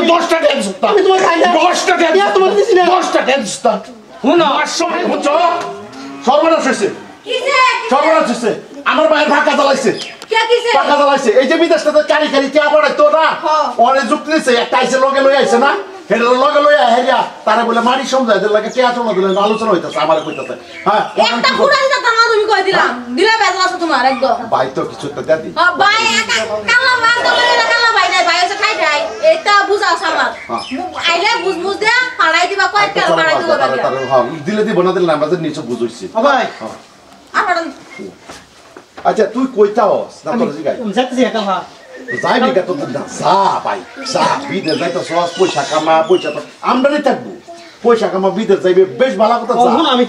আমি 10 টাকা দিছি আমি তোমার ভাই না 10 টাকা দিয়া তোমার দিছি না 10 টাকা দিছি শুনো বুঝছো সর্বনাশ হইছে কিসে সর্বনাশ হইছে আমার ভাইয়ের ভাকা জ্বালাইছে কে কিসে টাকা জ্বালাইছে এই যে বিদেশটাতে কারি কারি চা পড়াইতো না অনেক যুক্তি দিছে একটা আইসে লগে লই আইছে না হেডে লগে লই হেরিয়া তারা বলে মারি সমঝাই দিল লাগে চা চলা দিল আলোচনা হইতাছে আমার কইতাছে হ্যাঁ একটা পুরান কথা না তুমি কই দিলাম দিলা বেজাল আছে তোমার একদম ভাই তো কিছু তো দাদি ভাই কালা মার দলে না কালা ভাই নাই ভাই আছে খাই খাই এটা বুঝাও আমার আইলে বুঝ বুঝ দে পাড়াই দিবা কয়েকটা পাড়াই দিবা হ্যাঁ দিলে দিব না দিলে না আমাদের নিচে বুঝইছি ভাই আমার আচ্ছা তুই কইতাওস না তোর জিগাই আমি যাচ্ছি একা ভাই যাই বিগা তো না যা ভাই যা বিদেশ যাইতো সস পয়সা কামা পয়সা তো আমদানি থাকবো পয়সা কামা বিদেশ যাইবে বেশ ভালো কথা যা আমি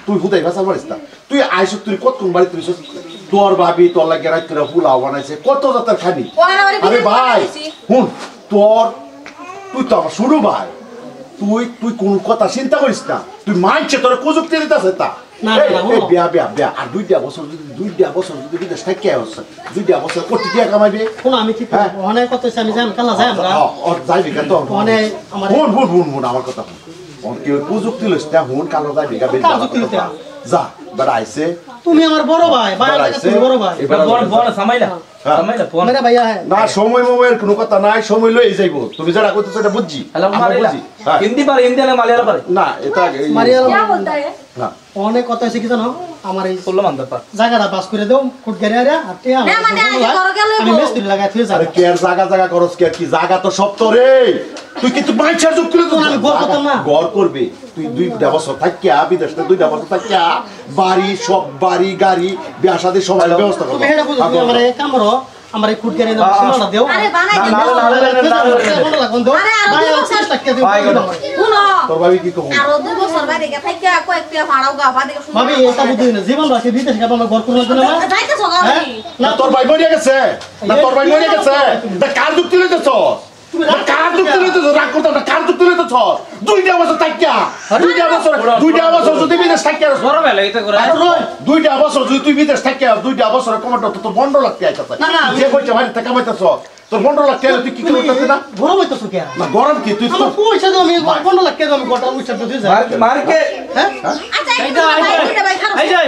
তুই হুদাই ভাষা পারিস না তুই আইস তুই কত কোন বাড়ি তুই তোর ভাবি তোর লাগে রাত করে ফুলাও বানাইছে কত জাতের খাবি আরে ভাই হুন তোর তুই তো আমার শুরু ভাই তুই কোন কথা চিন্তা করিস না তুই মানছে তোর প্রযুক্তি দিতেছে তা বিয়া আর 2 বছর যদি বিদেশ থাকে হচ্ছে 2 বছর কোটি টাকা কামাইবে কোন আমি কি অনেক কথা আমি যাই কালা যাই আমরা যাইবি কেন তো অনেক আমার হুন আমার কথা হুন কি প্রযুক্তি লইছ না হুন কালো যাইবি কা বেশি যা বড় আইছে তুমি আমার বড় ভাই তুমি বড় ভাই বড় সামাইলা ফোন মেরা ভাইয়া হ্যাঁ না সময় মোবাইল কোনো কথা নাই সময় লই যাইবো তুমি যেটা কইতেছ এটা বুঝছি বুঝছি হিন্দি পারে হিন্দি না মালয়ালম পারে না এটা মারিয়াল क्या बोलता है না অনেক কথা আছে কি জানো আমার এই বললো মানতে পার জায়গাটা পাস করে দাও ফুট গেরে আরে আতে না মানে আইছে করো গেল আমি মিস্ত্রি লাগাই থুই আরে যাবে কে আর জায়গা করস কে কি জায়গা তো সব তো রে তুই কিন্তু মাইছার যুক্ত করে তো আমি ঘর করতাম না। ঘর করবে তুই 2 বছর থাকিয়া বিদেশে 2 বছর থাকিয়া বাড়ি সব বাড়ি গাড়ি বিয়া শাদী সব ব্যবস্থা করবে তুমি এটা বুঝো তুমি আমারে কামরো আমার এই ফুট গেরে দাও সীমানা দেও আরে বানাই দে কোন লাগন দাও ভাই আমি 60 টাকা দিও শুনো তোর ভাবি কি কম আর 2 বছর বাইরে গিয়ে থাকি কয়েকটা ভাড়াও গা বাদে শুনো ভাবি এটা বুঝই না জীবন রাখি বিদেশ গেল আমার ঘর করে দিল না যাইতে সকালে না তোর ভাই মরে গেছে না তোর ভাই মরে গেছে তা কার যুক্তি লইতেছ কার যুক্তি লইতেছ রাগ করতে না কার যুক্তি লইতেছ 2 বছর থাকিয়া 2 বছর যদি বিদেশ থাকিয়া বড় বেলা এটা করে 2 বছর যদি তুই বিদেশ থাকিয়া 2 বছর কমাটো তোর বন্ধ লাগতে আইতাছে যে কইছে ভাই টাকা পাইতাছ তোর বন্ধ লাগতে তুই কি করতেছ না গরম হইতো কি না গরম কি তুই আমার পয়সা দাও আমি 15 লাখ টাকা আমি গোটা পয়সা দিতে যাই মারকে হ্যাঁ আচ্ছা এটা ভাই খারাপ এই যাই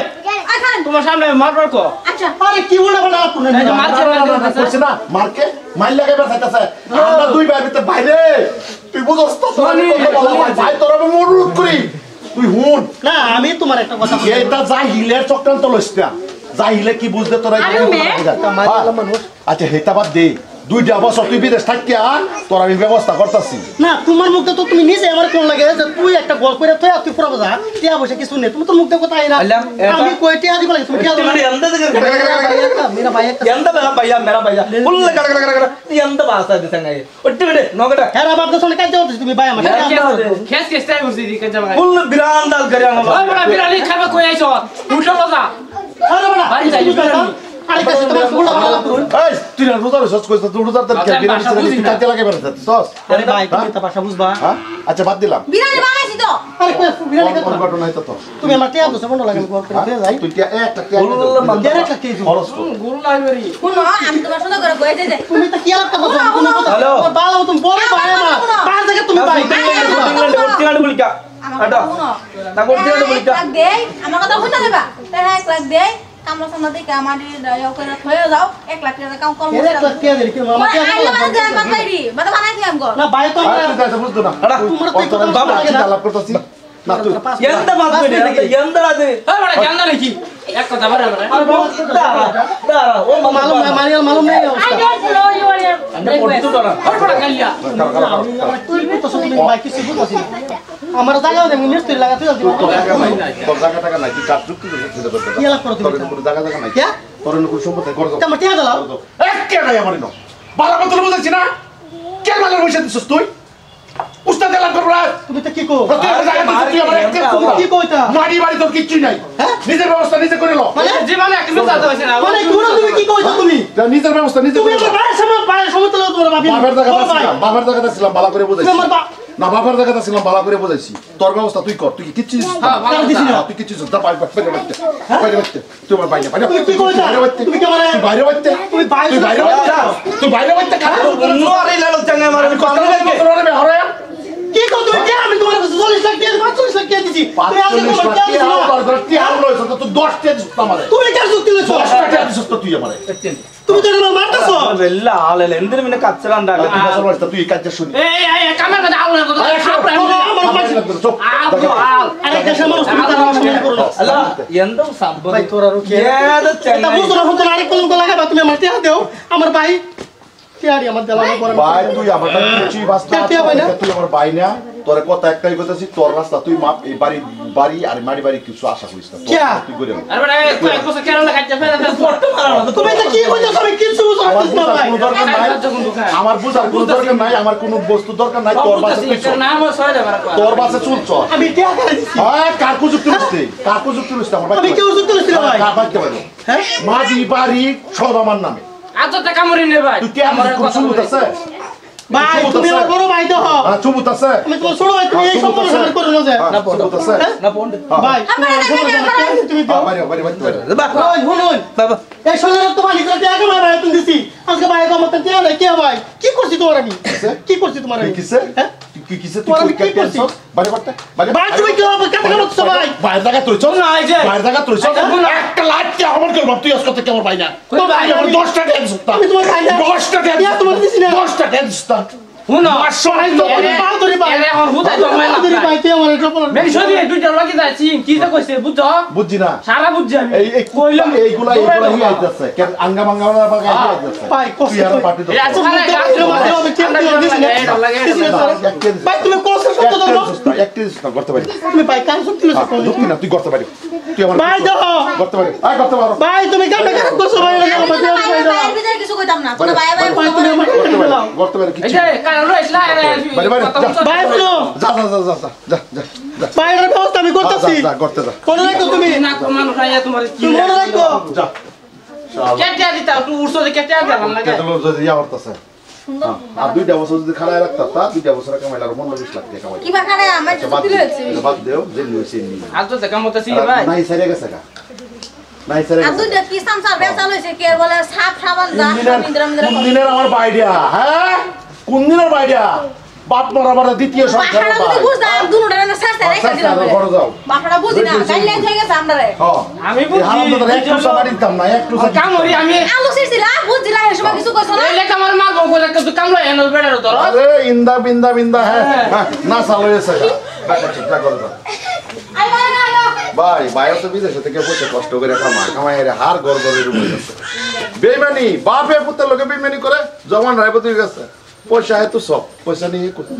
তোমার সামনে মারবার কো আচ্ছা আরে কি বলে বলে আপনি করছে না মারকে মাইল লাগাইবা চাইতাছে আমরা 2 ভাই ভিতর বাইরে তুই বুঝছস তো ভাই তোর আমি অনুরোধ করি তুই হুন না আমি তোমার একটা কথা এটা যা হিলের চক্রান্ত লইছ না যা হিলে কি বুঝতে তোরা আচ্ছা হেতা বাদ দে 2 বছর তুই বিদেশ থাকিয়া তোর আমি ব্যবস্থা করতেছি না তোমার মুখে তো তুমি নিজে আমার কোন লাগে যে তুই একটা গল করে তুই পুরো বাজা টিয়া বসে কিছু নেই তুমি তো মুখে কথা আইনা আমি কই টিয়া দিব লাগে তুমি টিয়া দাও মেরা ভাই একটা ఎంత భయ్యా मेरा भैया ఫుల్ గడ ఎంత భాష దిసంగా ఒట్టి విడే నోగడ హేరా బాప్ దసన కాయ చేవు তুমি ভাই আমার খেস খেস টাইম হইছে দিকে জামা ফুল বিরান্দাল করিয়া না ওই বড় বিরানি খাবে কই আইছো উঠো লজা আরে বড় বাড়ি যাই বিরানি আরে কাছে তোমার ফুল লাগা করুন এই তুই না রোজার সস কইছ তুই রোজার তোর কি বিরানি তুই কাজে লাগে বেরতে সস আরে ভাই তুমি তো ভাষা বুঝবা হ্যাঁ আচ্ছা বাদ দিলাম বিরানি বানাইছি তো আরে কই বিরানি কত কোন ঘটনা হইতো তো তুমি আমার টিয়া দছ বন্ধ লাগে গল করে যাই তুই কি একটা কি কেন একটা কি খরচ কর গুরু নাই বেরি শুনো আমি তোমার সাথে করে কই যাই তুমি তো কি আর কথা তুমি হ্যালো বালা তুমি বড় ভাই আমার পাঁচ জায়গা তুমি ভাই ইংল্যান্ডে ওটিলান্ড বলিকা আটা না ওটিলান্ড বলিকা লাখ দেই আমার কথা হইতা দেবা তাই 1 লাখ দেই কামরা সামনে থেকে আমার ইয়া করে থয়ে যাও 1 লাখ টাকা কাম করব এক লাখ টাকা দিই কি মামা কি আইলে মানে দেন বানাইরি মানে বানাইছি আমি গো না ভাই তো তুই বুঝতো না আটা তোমার তো কথা বাবা লাভ করতেছি না তুই ఎంత మాత్రమే ఎంత రాదు ఏ బడ గంద నకి এক কথা বড় বড় আরে দাঁড়া ও মালুম মারিয়াল মালুম নেই অবস্থা আমরা পড়তো না বড় কালিয়া তুই তো তুমি ভাই কিছু বুঝছিস আমার জায়গা দেব মিস্ত্রি লাগাতে যাচ্ছি তোর জায়গা টাকা নাই তুই কাজ যুক্তি দিতে পারবি কি লাভ করো তুমি তোর জায়গা নাই কে তোর কোন সম্পত্তি কর দাও তোমার টিয়া দাও এক কে নাই আমার নো বালা বদল বুঝাইছি না কে মালার পয়সা দিছস তুই উস্তাদ এলাম করব না তুমি তো কি কো তুই আমার এক কি কইতা মারি বাড়ি তোর কিচ্ছু নাই নিজের ব্যবস্থা নিজে করে লো মানে জীবনে একটা কথা হইছে না মানে তুমি কি কইতা তুমি নিজের ব্যবস্থা নিজে তুমি করে আমার বাইরে সমতল তোমার বাবা বাবার জায়গাটা ছিলাম বালা করে বুঝাইছি না বাবার জায়গাটা ছিলাম বালা করে বুঝাইছি তোর ব্যবস্থা তুই কর তুই কি কিচ্ছু তুই কিচ্ছু দা পাই তুই আমার বাইরে তুমি কি কইতা তুমি কি মানে বাইরে বাইতে তুমি বাইরে তুই বাইরে বাইতে খারাপ নোরে লালো চাঙ্গা আমার আমি কত বছর হরে কি কর তুমি কে আমি তোমার কাছে 40 লাখ টাকা 45 লাখ টাকা দিছি তুমি আগে 45 তোমার লাখ কে টাকা দরকার কি হাম লইছ তো 10 টাকা দিছ আমারে তুমি কে যুক্তি লইছো 10 টাকা দিছ তো তুই আমারে তুমি তো না মারতাছো വെല്ല ആളല്ല എന്തിനു പിന്നെ കച്ചറണ്ടാക তুই বছর বয়স তুই এই কাজ শুনি কামের কথা আলো না কথা আরে দেশের মানুষ তুমি তার সম্মান করো അല്ല എന്തോ സംഭവം ভাই তোর আর কি ഏത് এটা ചെങ്ങായി বুঝো না বুঝো না আরেক কলঙ্ক লাগাবা তুমি আমার টিয়া দাও আমার ভাই টিয়াড়ি আমার দেলানো করে ভাই তুই আমার কাছে কিছুই বাস্তা কেটে হবে না? তুই আমার ভাই না তোর কথা একটাই কইতাছি তোর রাস্তা তুই মাপ এই বাড়ি আর মারি বাড়ি কিছু আশা করিস না কিয়া? তুই করে আরে মানে কয়েক বছর কেরালা খাইতে ফেলে তুমি এটা কি কইছো আমি কিছু বুঝো না ভাই আমার বুঝার কোনো দরকার নাই আমার কোনো বস্তু দরকার নাই তোর বাসে তুই চল। নাম সয় যাবার তোর বাসে চুল চল আমি টিয়া করে দিছি হ্যাঁ কাকু যুক্তি লইছে কাকু যুক্তি লইছে আমার আমি কেউ যুক্তি লইছি না ভাই কার বাইতে পারো হ্যাঁ মাটি বাড়ি সব আমার নামে আজ তো কামড়ি নে ভাই তুই কে আমার কোন সুবুত আছে ভাই তুমি আমার বড় ভাই তো হ্যাঁ সুবুত আছে আমি তোমার ছোট ভাই তুমি এই সম্পর্ক সামনে করো না যে হ্যাঁ, সুবুত আছে না পন্ড ভাই তুমি দাও বাড়ি বাড়ি বাড়ি ভাই শুনুন বাবা এই শরীরে তো মালিক রাতে আগে ভাই তুমি দিছি আজকে ভাই আমার তো টিয়া নাই কে ভাই কি করছি তোমার আমি কি করছি তোমার আমি কিসে হ্যাঁ কি কিসে তোর আমি তুই কি করছি? বাড়ি করতে বাড়ি ভাই তুমি কি হবে কেন করছো ভাই বাইরে জায়গা তুই চল না, এই যে। বাইরে জায়গা তুই চল একটা লাইট কি আমার করব তুই আজকে থেকে আমার ভাই না কই ভাই? আমার 10 টাকা দিছ আমি তোমার ভাই না 10 টাকা টিয়া তোমার দিছি না 10 টাকা দিছ হুনো সবাই তো তুমি পাও ধরি ভাই এরে এখন হুদাই তো মেলা ধরি ভাই তুই আমার এটা বলো মেরি সদি দুইটা লাগি যাচ্ছি কি তো কইছে বুঝছো বুঝছি না সারা বুঝছি আমি এই এই কইলাম এইগুলা হি আইতাছে কেন আঙ্গা মাঙ্গা বাগা হি আইতাছে ভাই কষ্ট তুই আর পার্টি তো এই আছে ভাই ভাই তুমি কষ্ট করতে দাও একটি করতে পারি তুমি ভাই কাজ করতে লইছো কোন দুঃখ না তুই করতে পারি তুই আমার ভাই দাও করতে পারি আয় করতে পারো ভাই তুমি কেন কাজ করছো ভাই আমার ভাই দাও কিছু কইতাম না তোর ভাই ভাই ভাই তুমি আমার করতে পারি দাও করতে পারি এই কিছু যে কারণ রইছলা বাড়ি বাড়ি ভাই শুনো যা যা যা যা যা যা যা ভাই এর ব্যবস্থা আমি করতেছি যা করতে যা মনে রাখো তুমি না তো মানুষ আইয়া তোমার কি তুমি মনে রাখো যা কেটে দিতা তুই উড়ছো যে কেটে দিলাম লাগে কেতলো যদি ইয়া করতেছে আর দুইটা বছর যদি খাড়ায় রাখতা তা দুইটা বছর কামাইলার 15-20 লাখ টাকা কামাই কি বাকারে আমার যুক্তি লইছে বাদ দেও যে লইছে নি আজ তো দেখা মতো ছিল ভাই নাই সারে গেছে গা নাই সারে আর গেছে দুইটা কি সামসার ব্যবসা লইছে কে বলে সাপ সাবান যা কোন দিনের আমার বাইডিয়া হ্যাঁ কোন দিনের বাইডিয়া বাপ মারা মারা দ্বিতীয় সংসার বাপড়া যদি বুঝদা দুনুটা না সাসতে রেখে দিলাম ঘরে যাও বাপড়া বুঝি না গাইডলাইন হয়ে গেছে আমরারে হ্যাঁ আমি বুঝছি একটু সামারিতাম না একটু কামড়ি আমি আলু সিরছিলা বুঝছিলা এই সময় কিছু কইছ না এই লেখা আমার মাল বউ করে কিছু কামড় এনো বেড়ার ধর আরে ইন্দা বিন্দা বিন্দা হ্যাঁ না চালু হয়েছে গা ঠিকঠাক করে দাও আই ভাই না ভাই ভাই তো বিদেশে থেকে বসে কষ্ট করে কামাই রে হার গড় গড়ে রুমে গেছে বেইমানি বাপে পুত্রের লোকে বেইমানি করে জমান রায়পতি গেছে পয়সা এত সব পয়সা নিয়ে করতে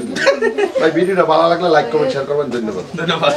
ভাই ভিডিওটা ভালো লাগলে লাইক কমেন্ট শেয়ার করবেন ধন্যবাদ